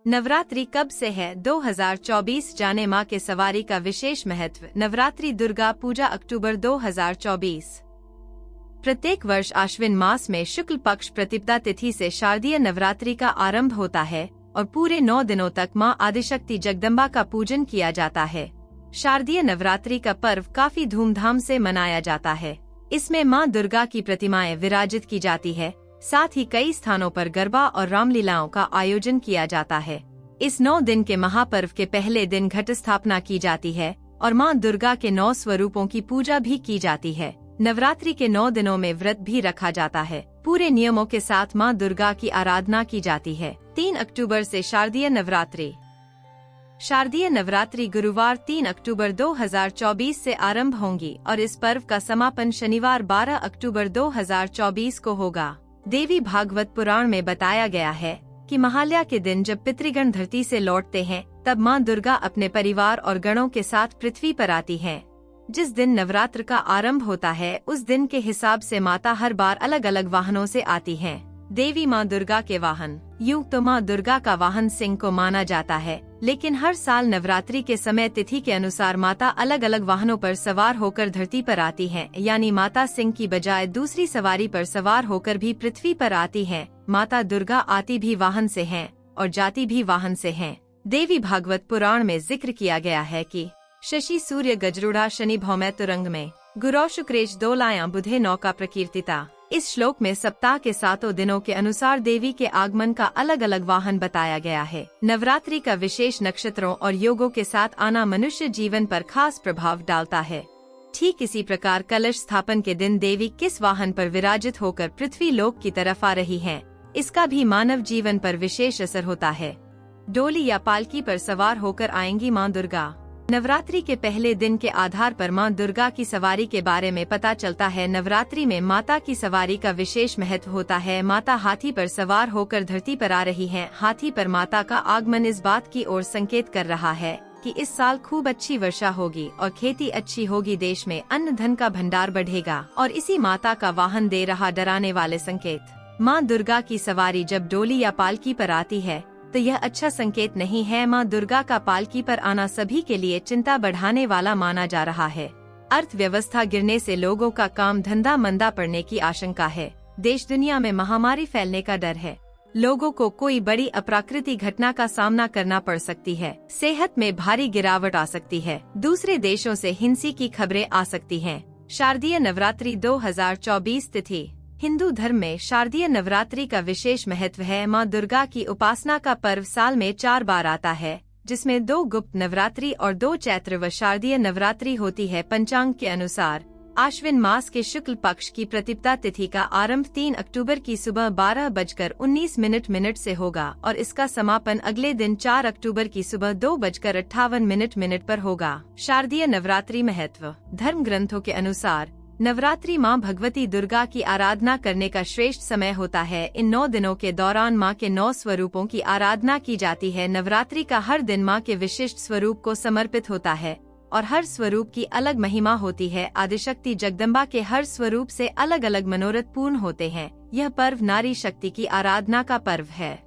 नवरात्रि कब से है? 2024 जाने माँ के सवारी का विशेष महत्व। नवरात्रि दुर्गा पूजा अक्टूबर 2024। प्रत्येक वर्ष आश्विन मास में शुक्ल पक्ष प्रतिपदा तिथि से शारदीय नवरात्रि का आरंभ होता है और पूरे 9 दिनों तक माँ आदिशक्ति जगदम्बा का पूजन किया जाता है। शारदीय नवरात्रि का पर्व काफी धूमधाम से मनाया जाता है। इसमें माँ दुर्गा की प्रतिमाएं विराजित की जाती है। साथ ही कई स्थानों पर गरबा और रामलीलाओं का आयोजन किया जाता है। इस 9 दिन के महापर्व के पहले दिन घट स्थापना की जाती है और माँ दुर्गा के 9 स्वरूपों की पूजा भी की जाती है। नवरात्रि के 9 दिनों में व्रत भी रखा जाता है। पूरे नियमों के साथ माँ दुर्गा की आराधना की जाती है। 3 अक्टूबर से शारदीय नवरात्रि। शारदीय नवरात्रि गुरुवार 3 अक्टूबर 2024 से आरंभ होंगी और इस पर्व का समापन शनिवार 12 अक्टूबर 2024 को होगा। देवी भागवत पुराण में बताया गया है कि महालया के दिन जब पितृगण धरती से लौटते हैं तब माँ दुर्गा अपने परिवार और गणों के साथ पृथ्वी पर आती हैं। जिस दिन नवरात्र का आरंभ होता है उस दिन के हिसाब से माता हर बार अलग अलग वाहनों से आती हैं। देवी माँ दुर्गा के वाहन। यूं तो माँ दुर्गा का वाहन सिंह को माना जाता है, लेकिन हर साल नवरात्रि के समय तिथि के अनुसार माता अलग अलग वाहनों पर सवार होकर धरती पर आती हैं। यानी माता सिंह की बजाय दूसरी सवारी पर सवार होकर भी पृथ्वी पर आती हैं। माता दुर्गा आती भी वाहन से हैं और जाती भी वाहन से हैं। देवी भागवत पुराण में जिक्र किया गया है कि शशि सूर्य गजरूढ़ा शनि भौमै तुरंग में गुरौ शुक्रेश दोलायां बुधे नौका प्रकीर्तिता। इस श्लोक में सप्ताह के 7 दिनों के अनुसार देवी के आगमन का अलग अलग वाहन बताया गया है। नवरात्रि का विशेष नक्षत्रों और योगों के साथ आना मनुष्य जीवन पर खास प्रभाव डालता है। ठीक इसी प्रकार कलश स्थापन के दिन देवी किस वाहन पर विराजित होकर पृथ्वी लोक की तरफ आ रही हैं, इसका भी मानव जीवन पर विशेष असर होता है। डोली या पालकी पर सवार होकर आएंगी माँ दुर्गा। नवरात्रि के पहले दिन के आधार पर माँ दुर्गा की सवारी के बारे में पता चलता है। नवरात्रि में माता की सवारी का विशेष महत्व होता है। माता हाथी पर सवार होकर धरती पर आ रही हैं। हाथी पर माता का आगमन इस बात की ओर संकेत कर रहा है कि इस साल खूब अच्छी वर्षा होगी और खेती अच्छी होगी। देश में अन्न धन का भंडार बढ़ेगा और इसी माता का वाहन दे रहा डराने वाले संकेत। माँ दुर्गा की सवारी जब डोली या पालकी पर आती है तो यह अच्छा संकेत नहीं है। माँ दुर्गा का पालकी पर आना सभी के लिए चिंता बढ़ाने वाला माना जा रहा है। अर्थव्यवस्था गिरने से लोगों का काम धंधा मंदा पड़ने की आशंका है। देश दुनिया में महामारी फैलने का डर है। लोगों को कोई बड़ी अप्राकृतिक घटना का सामना करना पड़ सकती है। सेहत में भारी गिरावट आ सकती है। दूसरे देशों से हिंसा की खबरें आ सकती हैं। शारदीय नवरात्रि 2024 तिथि। हिंदू धर्म में शारदीय नवरात्रि का विशेष महत्व है। माँ दुर्गा की उपासना का पर्व साल में 4 बार आता है, जिसमें 2 गुप्त नवरात्रि और 2 चैत्र व शारदीय नवरात्रि होती है। पंचांग के अनुसार आश्विन मास के शुक्ल पक्ष की प्रतिपदा तिथि का आरंभ 3 अक्टूबर की सुबह 12:19 से होगा और इसका समापन अगले दिन 4 अक्टूबर की सुबह 2:58 पर होगा। शारदीय नवरात्रि महत्व। धर्म ग्रंथों के अनुसार नवरात्रि माँ भगवती दुर्गा की आराधना करने का श्रेष्ठ समय होता है। इन 9 दिनों के दौरान माँ के 9 स्वरूपों की आराधना की जाती है। नवरात्रि का हर दिन माँ के विशिष्ट स्वरूप को समर्पित होता है और हर स्वरूप की अलग महिमा होती है। आदिशक्ति जगदम्बा के हर स्वरूप से अलग अलग मनोरथ पूर्ण होते हैं। यह पर्व नारी शक्ति की आराधना का पर्व है।